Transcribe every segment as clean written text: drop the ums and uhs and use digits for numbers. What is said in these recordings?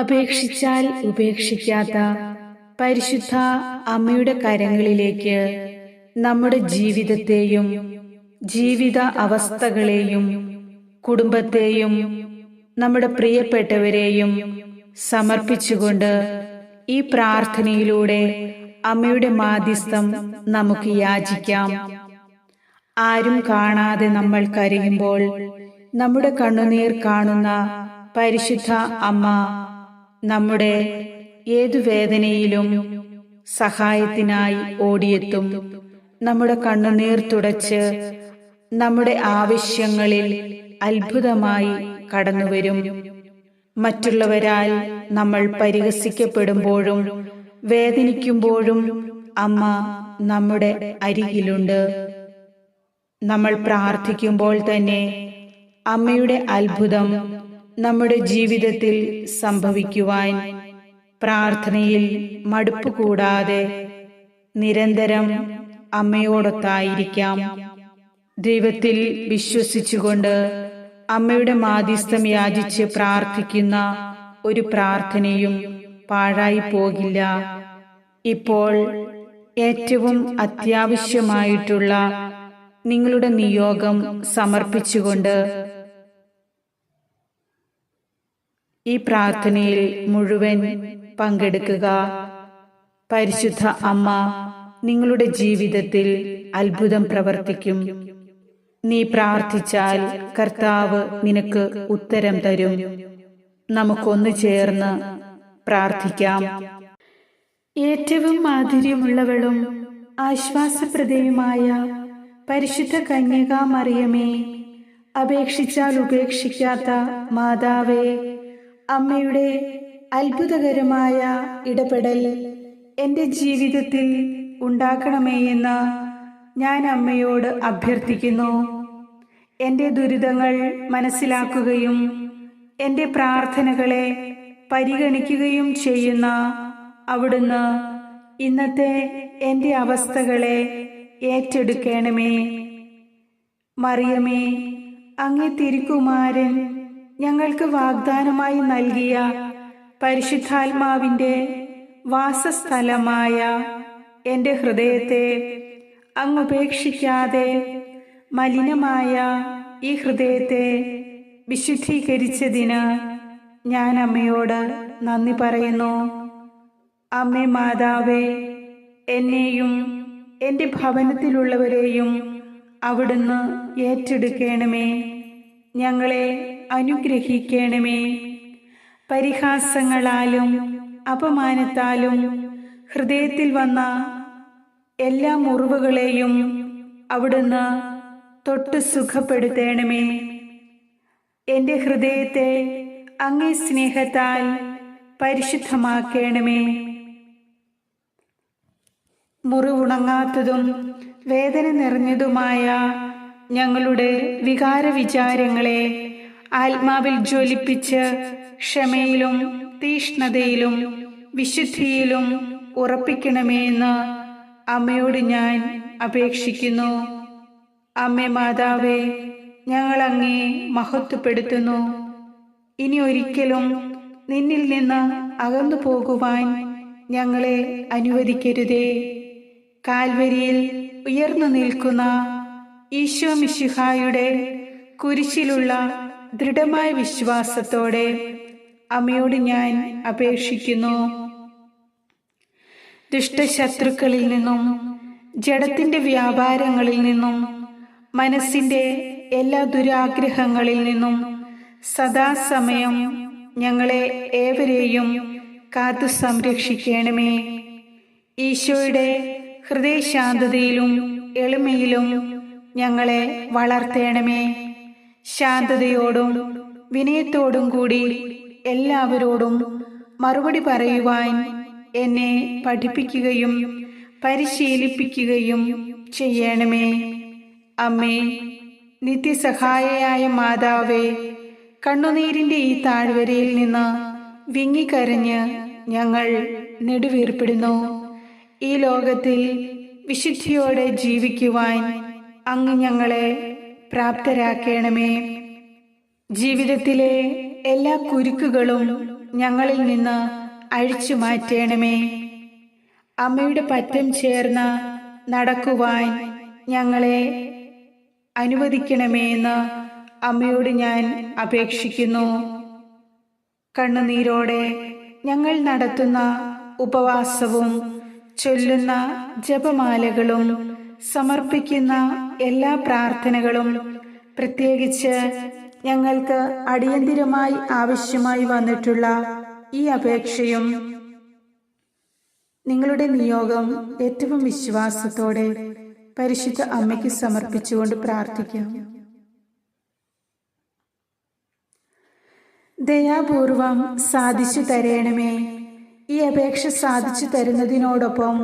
അപേക്ഷിച്ചാൽ ഉപേക്ഷിക്കാത്ത പരിശുദ്ധ അമ്മയുടെ കരങ്ങളിലേക്ക് നമ്മുടെ ജീവിതത്തെയും ജീവിത അവസ്ഥകളെയും കുടുംബത്തെയും നമ്മുടെ പ്രിയപ്പെട്ടവരെയും സമർപ്പിച്ചുകൊണ്ട് ഈ പ്രാർത്ഥനയിലൂടെ അമ്മയുടെ മാധ്യസ്ഥം നമുക്ക് യാചിക്കാം. ആരും കാണാതെ നമ്മൾ കരയുമ്പോൾ നമ്മുടെ കണ്ണുനീർ കാണുന്ന പരിശുദ്ധ അമ്മ നമ്മുടെ ഏതു വേദനയിലും സഹായത്തിനായി ഓടിയെത്തും. നമ്മുടെ കണ്ണുനീർ തുടച്ച് നമ്മുടെ ആവശ്യങ്ങളിൽ അത്ഭുതമായി കടന്നുവരും. മറ്റുള്ളവരാൽ നമ്മൾ പരിഹസിക്കപ്പെടുമ്പോഴും വേദനിക്കുമ്പോഴും അമ്മ നമ്മുടെ അരികിലുണ്ട്. നമ്മൾ പ്രാർത്ഥിക്കുമ്പോൾ തന്നെ അമ്മയുടെ അത്ഭുതം നമ്മുടെ ജീവിതത്തിൽ സംഭവിക്കുവാൻ പ്രാർത്ഥനയിൽ മടുപ്പ് കൂടാതെ നിരന്തരം അമ്മയോടൊത്തായിരിക്കാം. ദൈവത്തിൽ വിശ്വസിച്ചുകൊണ്ട് അമ്മയുടെ മാധ്യസ്ഥം യാചിച്ച് പ്രാർത്ഥിക്കുന്ന ഒരു പ്രാർത്ഥനയും പാഴായി പോകില്ല. ഇപ്പോൾ ഏറ്റവും അത്യാവശ്യമായിട്ടുള്ള നിങ്ങളുടെ നിയോഗം സമർപ്പിച്ചുകൊണ്ട് ഈ പ്രാർത്ഥനയിൽ മുഴുവൻ പങ്കെടുക്കുക. പരിശുദ്ധ അമ്മ നിങ്ങളുടെ ജീവിതത്തിൽ അത്ഭുതം പ്രവർത്തിക്കും. നീ പ്രാർത്ഥിച്ചാൽ കർത്താവ് നിനക്ക് ഉത്തരം തരും. നമുക്കൊന്നു ചേർന്ന് പ്രാർത്ഥിക്കാം. ഏറ്റവും മാധുര്യമുള്ളവളും ആശ്വാസപ്രദയുമായ പരിശുദ്ധ കന്യകാ മറിയമേ, അപേക്ഷിച്ചാൽ ഉപേക്ഷിക്കാത്ത മാതാവേ, അമ്മയുടെ അത്ഭുതകരമായ ഇടപെടൽ എൻ്റെ ജീവിതത്തിൽ ഉണ്ടാക്കണമേ എന്ന് ഞാൻ അമ്മയോട് അഭ്യർത്ഥിക്കുന്നു. എൻ്റെ ദുരിതങ്ങൾ മനസ്സിലാക്കുകയും എൻ്റെ പ്രാർത്ഥനകളെ പരിഗണിക്കുകയും ചെയ്യുന്ന അവിടുന്ന് ഇന്നത്തെ എൻ്റെ അവസ്ഥകളെ ഏറ്റെടുക്കണമേ. മറിയമേ, അങ്ങേ തിരുക്കുമാരൻ ഞങ്ങൾക്ക് വാഗ്ദാനമായി നൽകിയ പരിശുദ്ധാത്മാവിൻ്റെ വാസസ്ഥലമായ എൻ്റെ ഹൃദയത്തെ അങ്ങ് ഉപേക്ഷിക്കാതെ മലിനമായ ഈ ഹൃദയത്തെ വിശുദ്ധീകരിച്ചതിന് ഞാൻ അമ്മയോട് നന്ദി പറയുന്നു. അമ്മേ മാതാവേ, എന്നെയും എൻ്റെ ഭവനത്തിലുള്ളവരെയും അവിടുന്ന് ഏറ്റെടുക്കണമേ. ഞങ്ങളെ അനുഗ്രഹിക്കണമേ. പരിഹാസങ്ങളാലും അപമാനത്താലും ഹൃദയത്തിൽ വന്ന എല്ലാ മുറിവുകളെയും അവിടുന്ന് തൊട്ട് സുഖപ്പെടുത്തണമേ. എൻ്റെ ഹൃദയത്തെ അങ്ങേ സ്നേഹത്താൽ പരിശുദ്ധമാക്കണമേ. മുറിവുണങ്ങാത്തതും വേദന നിറഞ്ഞതുമായ ഞങ്ങളുടെ വികാര വിചാരങ്ങളെ ആത്മാവിൽ ജ്വലിപ്പിച്ച് ക്ഷമയിലും തീഷ്ണതയിലും വിശുദ്ധിയിലും ഉറപ്പിക്കണമേ എന്ന് അമ്മയോട് ഞാൻ അപേക്ഷിക്കുന്നു. അമ്മേ മാതാവേ, ഞങ്ങൾ അങ്ങേ മഹത്വപ്പെടുത്തുന്നു. ഇനി ഒരിക്കലും നിന്നിൽ നിന്ന് അകന്നു പോകുവാൻ ഞങ്ങളെ അനുവദിക്കരുതേ. കാൽവരിയിൽ ഉയർന്നു നിൽക്കുന്ന ഈശോ മിശിഹായുടെ കുരിശിലുള്ള ദൃഢമായ വിശ്വാസത്തോടെ അമ്മയോട് ഞാൻ അപേക്ഷിക്കുന്നു. ദുഷ്ടശത്രുക്കളിൽ നിന്നും ജഡത്തിന്റെ വ്യാപാരങ്ങളിൽ നിന്നും മനസ്സിന്റെ എല്ലാ ദുരാഗ്രഹങ്ങളിൽ നിന്നും സദാസമയം ഞങ്ങളെ ഏവരെയും കാത്തു സംരക്ഷിക്കണമേ. ഈശോയുടെ ഹൃദയശാന്തതയിലും എളിമയിലും ഞങ്ങളെ വളർത്തേണമേ. ശാന്തതയോടും വിനയത്തോടും കൂടി എല്ലാവരോടും മറുപടി പറയുവാൻ എന്നെ പഠിപ്പിക്കുകയും പരിശീലിപ്പിക്കുകയും ചെയ്യണമേ. അമ്മേ, നിത്യസഹായയായ മാതാവേ, കണ്ണുനീരിന്റെ ഈ താഴ്വരയിൽ നിന്ന് വിങ്ങിക്കരഞ്ഞ് ഞങ്ങൾ നെടുവീർപ്പിടുന്നു. ഈ ലോകത്തിൽ വിശുദ്ധിയോടെ ജീവിക്കുവാൻ അങ്ങ് ഞങ്ങളെ പ്രാപ്തരാക്കണമേ. ജീവിതത്തിലെ എല്ലാ കുരുക്കുകളും ഞങ്ങളിൽ നിന്ന് അഴിച്ചു മാറ്റണമേ. അമ്മയുടെ പറ്റം ചേർന്ന് നടക്കുവാൻ ഞങ്ങളെ അനുവദിക്കണമേ എന്ന് അമ്മയോട് ഞാൻ അപേക്ഷിക്കുന്നു. കണ്ണുനീരോടെ ഞങ്ങൾ നടത്തുന്ന ഉപവാസവും ചൊല്ലുന്ന ജപമാലകളും സമർപ്പിക്കുന്ന എല്ലാ പ്രാർത്ഥനകളും, പ്രത്യേകിച്ച് ഞങ്ങൾക്ക് അടിയന്തിരമായി ആവശ്യമായി വന്നിട്ടുള്ള ഈ അപേക്ഷയും നിങ്ങളുടെ നിയോഗം ഏറ്റവും വിശ്വാസത്തോടെ പരിശുദ്ധ അമ്മയ്ക്ക് സമർപ്പിച്ചുകൊണ്ട് പ്രാർത്ഥിക്കാം. ദയാപൂർവം സാധിച്ചു തരണമേ. ഈ അപേക്ഷ സാധിച്ചു തരുന്നതിനോടൊപ്പം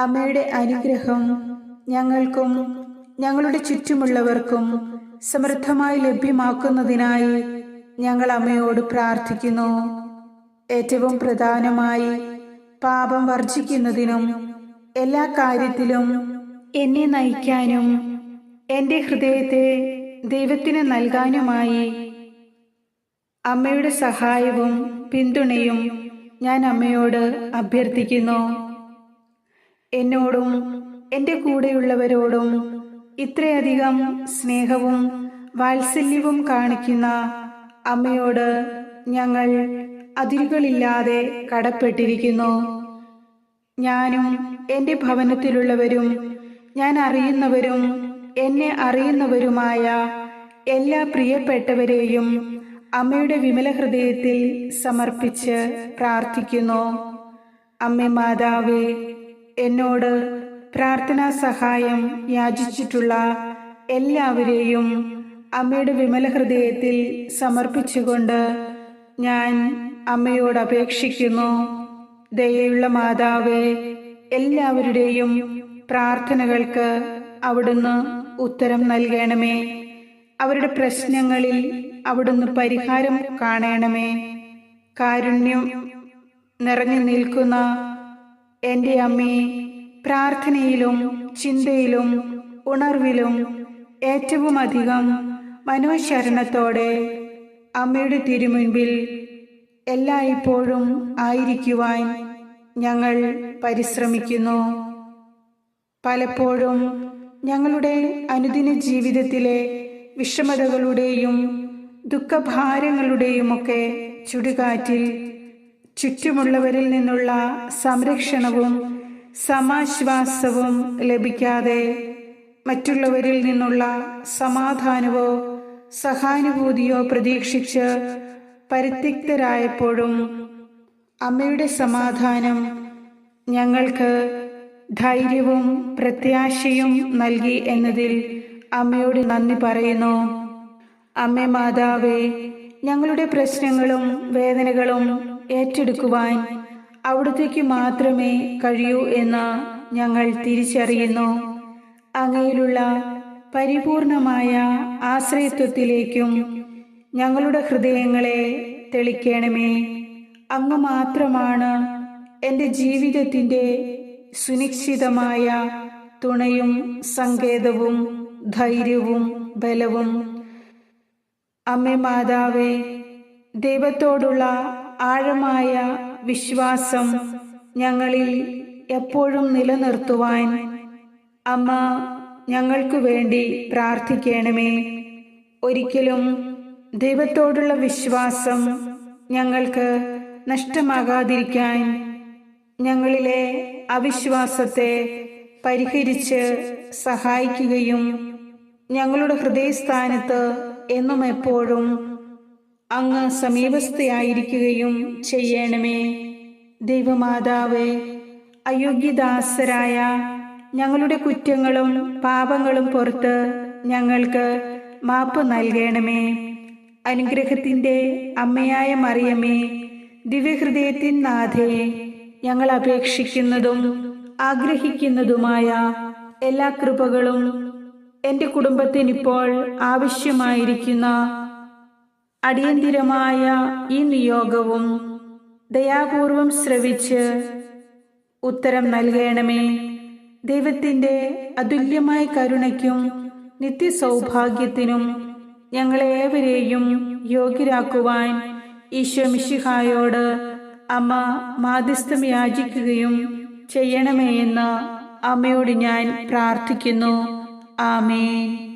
അമ്മയുടെ അനുഗ്രഹം ഞങ്ങൾക്കും ഞങ്ങളുടെ ചുറ്റുമുള്ളവർക്കും സമൃദ്ധമായി ലഭ്യമാക്കുന്നതിനായി ഞങ്ങൾ അമ്മയോട് പ്രാർത്ഥിക്കുന്നു. ഏറ്റവും പ്രധാനമായി പാപം വർജിക്കുന്നതിനും എല്ലാ കാര്യത്തിലും എന്നെ നയിക്കാനും എൻ്റെ ഹൃദയത്തെ ദൈവത്തിന് നൽകാനുമായി അമ്മയുടെ സഹായവും പിന്തുണയും ഞാൻ അമ്മയോട് അഭ്യർത്ഥിക്കുന്നു. എന്നോടും എൻ്റെ കൂടെയുള്ളവരോടും ഇത്രയധികം സ്നേഹവും വാത്സല്യവും കാണിക്കുന്ന അമ്മയോട് ഞങ്ങൾ അതിരുകളില്ലാതെ കടപ്പെട്ടിരിക്കുന്നു. ഞാനും എൻ്റെ ഭവനത്തിലുള്ളവരും ഞാൻ അറിയുന്നവരും എന്നെ അറിയുന്നവരുമായ എല്ലാ പ്രിയപ്പെട്ടവരെയും അമ്മയുടെ വിമല ഹൃദയത്തിൽ സമർപ്പിച്ച് പ്രാർത്ഥിക്കുന്നു. അമ്മേ മാതാവേ, എന്നോട് പ്രാർത്ഥനാ സഹായം യാചിച്ചിട്ടുള്ള എല്ലാവരെയും അമ്മയുടെ വിമല ഹൃദയത്തിൽ സമർപ്പിച്ചുകൊണ്ട് ഞാൻ അമ്മയോട് അപേക്ഷിക്കുന്നു. ദയയുള്ള മാതാവേ, എല്ലാവരുടെയും പ്രാർത്ഥനകൾക്ക് അവിടുന്ന് ഉത്തരം നൽകണമേ. അവരുടെ പ്രശ്നങ്ങളിൽ അവിടുന്ന് പരിഹാരം കാണണമേ. കാരുണ്യം നിറഞ്ഞു നിൽക്കുന്ന എൻ്റെ അമ്മേ, പ്രാർത്ഥനയിലും ചിന്തയിലും ഉണർവിലും ഏറ്റവും അധികം മനോശരണത്തോടെ അമ്മയുടെ തിരുമുൻപിൽ എല്ലായ്പ്പോഴും ആയിരിക്കുവാൻ ഞങ്ങൾ പരിശ്രമിക്കുന്നു. പലപ്പോഴും ഞങ്ങളുടെ അനുദിന ജീവിതത്തിലെ വിഷമതകളുടെയും ദുഃഖഭാരങ്ങളുടെയുമൊക്കെ ചുടുകാറ്റിൽ ചുറ്റുമുള്ളവരിൽ നിന്നുള്ള സംരക്ഷണവും സമാശ്വാസവും ലഭിക്കാതെ മറ്റുള്ളവരിൽ നിന്നുള്ള സമാധാനമോ സഹാനുഭൂതിയോ പ്രതീക്ഷിച്ച് പരിത്യക്തരായപ്പോഴും അമ്മയുടെ സമാധാനം ഞങ്ങൾക്ക് ധൈര്യവും പ്രത്യാശയും നൽകി എന്നതിൽ അമ്മയോട് നന്ദി പറയുന്നു. അമ്മേ മാതാവേ, ഞങ്ങളുടെ പ്രശ്നങ്ങളും വേദനകളും ഏറ്റെടുക്കുവാൻ അവിടുത്തേക്ക് മാത്രമേ കഴിയൂ എന്ന് ഞങ്ങൾ തിരിച്ചറിയുന്നു. അങ്ങയിലുള്ള പരിപൂർണമായ ആശ്രയത്വത്തിലേക്കും ഞങ്ങളുടെ ഹൃദയങ്ങളെ തെളിക്കണമേ. അങ്ങ് മാത്രമാണ് എൻ്റെ ജീവിതത്തിൻ്റെ സുനിശ്ചിതമായ തുണയും സങ്കേതവും ധൈര്യവും ബലവും. അമ്മേ മാതാവേ, ദൈവത്തോടുള്ള ആഴമായ വിശ്വാസം ഞങ്ങളിൽ എപ്പോഴും നിലനിർത്തുവാൻ അമ്മ ഞങ്ങൾക്ക് വേണ്ടി പ്രാർത്ഥിക്കണമേ. ഒരിക്കലും ദൈവത്തോടുള്ള വിശ്വാസം ഞങ്ങൾക്ക് നഷ്ടമാകാതിരിക്കാൻ ഞങ്ങളിലെ അവിശ്വാസത്തെ പരിഹരിച്ച് സഹായിക്കുകയും ഞങ്ങളുടെ ഹൃദയസ്ഥാനത്ത് എന്നും എപ്പോഴും അങ്ങ് സമീപസ്ഥയായിരിക്കുകയും ചെയ്യണമേ. ദൈവമാതാവേ, അയോഗ്യദാസരായ ഞങ്ങളുടെ കുറ്റങ്ങളും പാപങ്ങളും പുറത്ത് ഞങ്ങൾക്ക് മാപ്പ് നൽകണമേ. അനുഗ്രഹത്തിൻ്റെ അമ്മയായ മറിയമേ, ദിവ്യഹൃദയത്തിൻ നാഥേ, ഞങ്ങൾ അപേക്ഷിക്കുന്നതും ആഗ്രഹിക്കുന്നതുമായ എല്ലാ കൃപകളും എൻ്റെ കുടുംബത്തിനിപ്പോൾ ആവശ്യമായിരിക്കുന്ന അടിയന്തിരമായ ഈ നിയോഗവും ദയാപൂർവം ശ്രവിച്ച് ഉത്തരം നൽകണമേ. ദൈവത്തിൻ്റെ അതുല്യമായ കരുണയ്ക്കും നിത്യസൗഭാഗ്യത്തിനും ഞങ്ങളേവരെയും യോഗ്യരാക്കുവാൻ ഈശോ മിശിഹായോട് അമ്മ മാധ്യസ്ഥം യാചിക്കുകയും ചെയ്യണമേ എന്ന് അമ്മയോട് ഞാൻ പ്രാർത്ഥിക്കുന്നു. ആമേൻ.